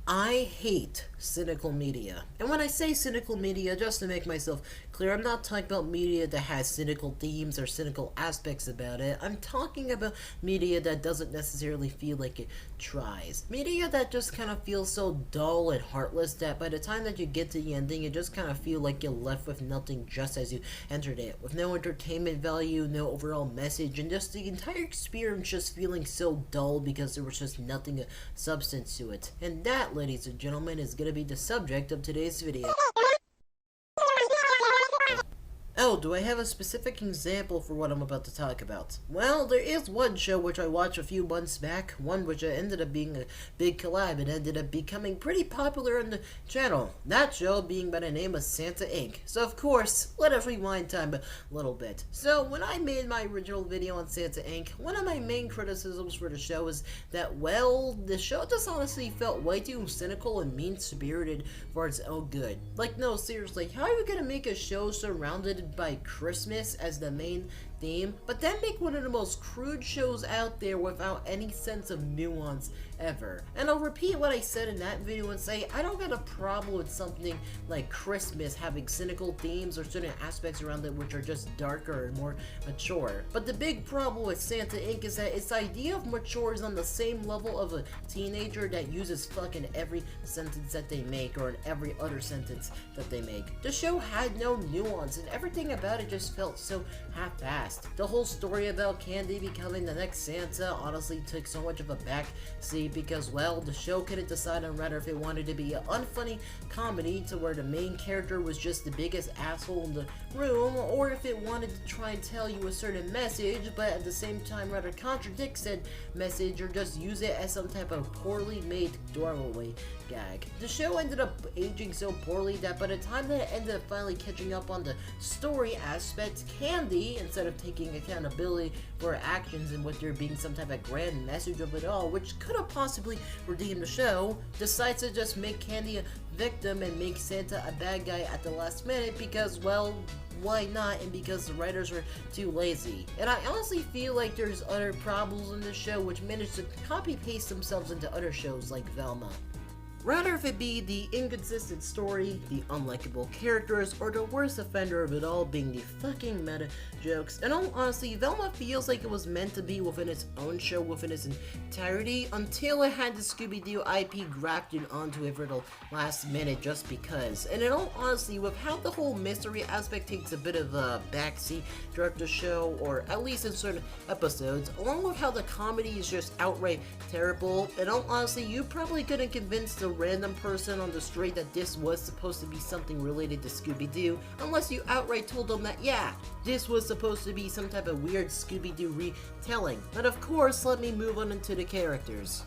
I hate cynical media. And when I say cynical media, just to make myself clear, I'm not talking about media that has cynical themes or cynical aspects about it. I'm talking about media that doesn't necessarily feel like it tries. Media that just kind of feels so dull and heartless that by the time that you get to the ending, you just kind of feel like you're left with nothing just as you entered it. With no entertainment value, no overall message, and just the entire experience just feeling so dull because there was just nothing of substance to it. And that, ladies and gentlemen, is going to be the subject of today's video. Oh, do I have a specific example for what I'm about to talk about? Well, there is one show which I watched a few months back, one which ended up being a big collab and ended up becoming pretty popular on the channel. That show being by the name of Santa Inc. So of course, let us rewind time a little bit. So when I made my original video on Santa Inc., one of my main criticisms for the show is that, well, the show just honestly felt way too cynical and mean-spirited for its own good. Like, no, seriously, how are you gonna make a show surrounded by Christmas as the main theme, but then make one of the most crude shows out there without any sense of nuance ever? And I'll repeat what I said in that video and say, I don't got a problem with something like Christmas having cynical themes or certain aspects around it which are just darker and more mature. But the big problem with Santa Inc. is that its idea of mature is on the same level of a teenager that uses fuck in every sentence that they make or in every other sentence that they make. The show had no nuance and everything about it just felt so half-assed. The whole story about Candy becoming the next Santa honestly took so much of a back seat because, well, the show couldn't decide on whether if it wanted to be an unfunny comedy to where the main character was just the biggest asshole in the room, or if it wanted to try and tell you a certain message but at the same time rather contradict said message or just use it as some type of poorly made throwaway gag. The show ended up aging so poorly that by the time that it ended up finally catching up on the story aspect, Candy, instead of taking accountability for her actions and with there being some type of grand message of it all, which could have possibly redeemed the show, decides to just make Candy a victim and make Santa a bad guy at the last minute because, well, why not, and because the writers were too lazy. And I honestly feel like there's other problems in the show which managed to copy-paste themselves into other shows like Velma. Rather if it be the inconsistent story, the unlikable characters, or the worst offender of it all being the fucking meta jokes. And all honestly, Velma feels like it was meant to be within its own show within its entirety until it had the Scooby-Doo IP grafted onto it for the last minute just because. And in all honesty, with how the whole mystery aspect takes a bit of a backseat throughout the show, or at least in certain episodes, along with how the comedy is just outright terrible, in all honesty, you probably couldn't convince the random person on the street that this was supposed to be something related to Scooby-Doo unless you outright told them that, yeah, this was supposed to be some type of weird Scooby-Doo retelling. But of course, let me move on into the characters.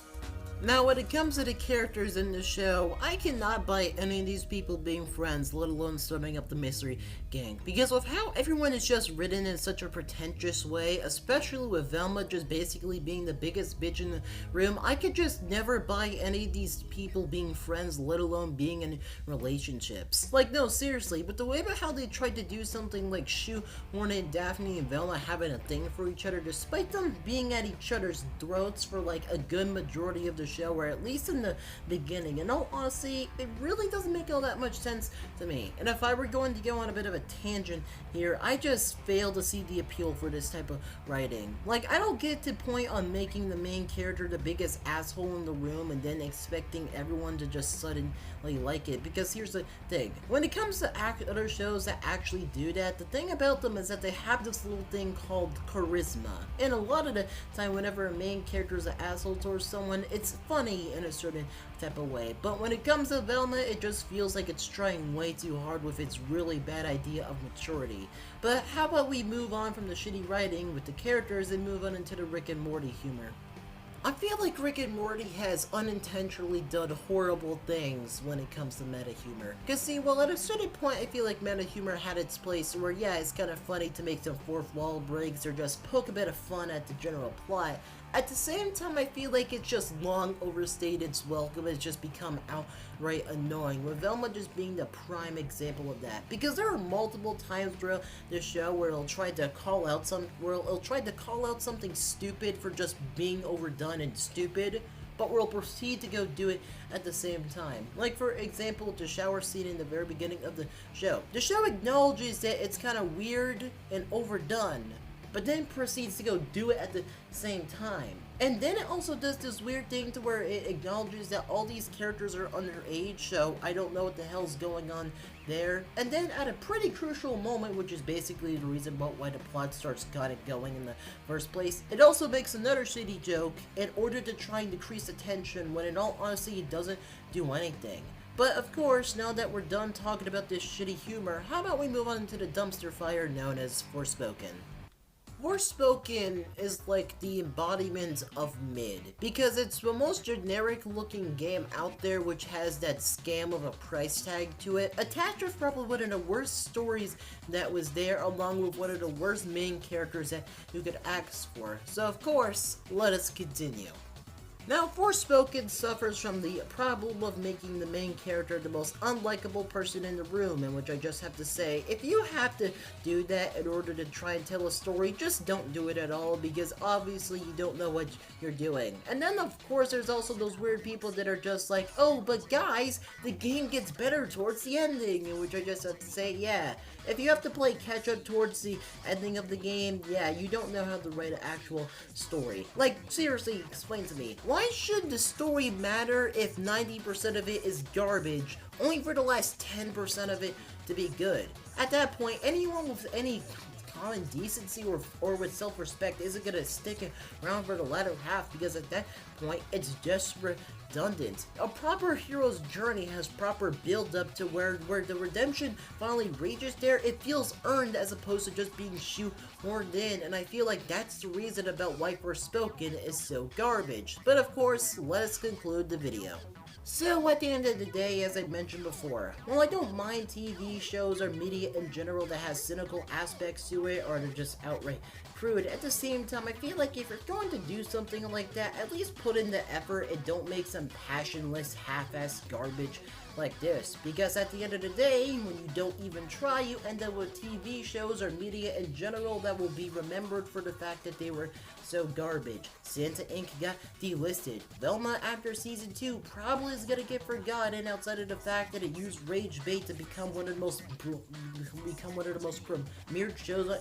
Now, when it comes to the characters in the show, I cannot buy any of these people being friends, let alone starting up the mystery gang. Because with how everyone is just written in such a pretentious way, especially with Velma just basically being the biggest bitch in the room, I could just never buy any of these people being friends, let alone being in relationships. Like, no, seriously, but the way about how they tried to do something like shoehorning Daphne and Velma having a thing for each other, despite them being at each other's throats for like a good majority of the show, or at least in the beginning. And no, honestly, it really doesn't make all that much sense to me. And if I were going to go on a bit of a tangent here, I just fail to see the appeal for this type of writing. Like, I don't get the point on making the main character the biggest asshole in the room and then expecting everyone to just suddenly like it, because here's the thing. When it comes to other shows that actually do that, the thing about them is that they have this little thing called charisma. And a lot of the time, whenever a main character is an asshole towards someone, it's funny in a certain type of way. But when it comes to Velma, it just feels like it's trying way too hard with its really bad idea of maturity. But how about we move on from the shitty writing with the characters and move on into the Rick and Morty humor. I feel like Rick and Morty has unintentionally done horrible things when it comes to meta humor. Cause see, well, at a certain point I feel like meta humor had its place where, yeah, it's kind of funny to make some fourth wall breaks or just poke a bit of fun at the general plot. At the same time, I feel like it's just long overstayed its welcome. It's just become outright annoying, with Velma just being the prime example of that. Because there are multiple times throughout the show where it'll try to call out something stupid for just being overdone and stupid, but will proceed to go do it at the same time. Like, for example, the shower scene in the very beginning of the show. The show acknowledges that it's kind of weird and overdone, but then proceeds to go do it at the same time. And then it also does this weird thing to where it acknowledges that all these characters are underage, so I don't know what the hell's going on there. And then at a pretty crucial moment, which is basically the reason why the plot starts kind of going in the first place, it also makes another shitty joke in order to try and decrease the tension when in all honesty it doesn't do anything. But of course, now that we're done talking about this shitty humor, how about we move on to the dumpster fire known as Forspoken? Forspoken is like the embodiment of mid, because it's the most generic looking game out there, which has that scam of a price tag to it, attached with probably one of the worst stories that was there, along with one of the worst main characters that you could ask for. So of course, let us continue. Now, Forspoken suffers from the problem of making the main character the most unlikable person in the room, in which I just have to say, if you have to do that in order to try and tell a story, just don't do it at all, because obviously you don't know what you're doing. And then of course there's also those weird people that are just like, oh, but guys, the game gets better towards the ending, in which I just have to say, yeah, if you have to play catch up towards the ending of the game, yeah, you don't know how to write an actual story. Like, seriously, explain to me, why should the story matter if 90% of it is garbage, only for the last 10% of it to be good? At that point, anyone with any common decency or with self-respect isn't gonna stick around for the latter half, because at that point, it's just redundant. A proper hero's journey has proper build-up to where the redemption finally reaches there. It feels earned as opposed to just being shoehorned in, and I feel like that's the reason about why Forspoken is so garbage. But of course, let us conclude the video. So at the end of the day, as I mentioned before, while I don't mind TV shows or media in general that has cynical aspects to it or they're just outright crude, at the same time I feel like if you're going to do something like that, at least put in the effort and don't make some passionless half-assed garbage like this, because at the end of the day, when you don't even try, you end up with TV shows or media in general that will be remembered for the fact that they were so garbage. Santa Inc. got delisted. Velma after season 2 probably is gonna get forgotten outside of the fact that it used rage bait to become one of the most premiered shows on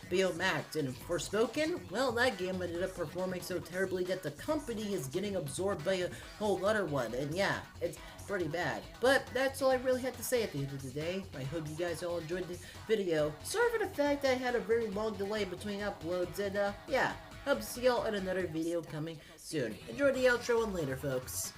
HBO Max. And Forspoken, well, that game ended up performing so terribly that the company is getting absorbed by a whole other one, and yeah, it's pretty bad. But that's all I really had to say at the end of the day. I hope you guys all enjoyed the video. Sorry for the fact that I had a very long delay between uploads, and yeah, hope to see y'all in another video coming soon. Enjoy the outro and later, folks.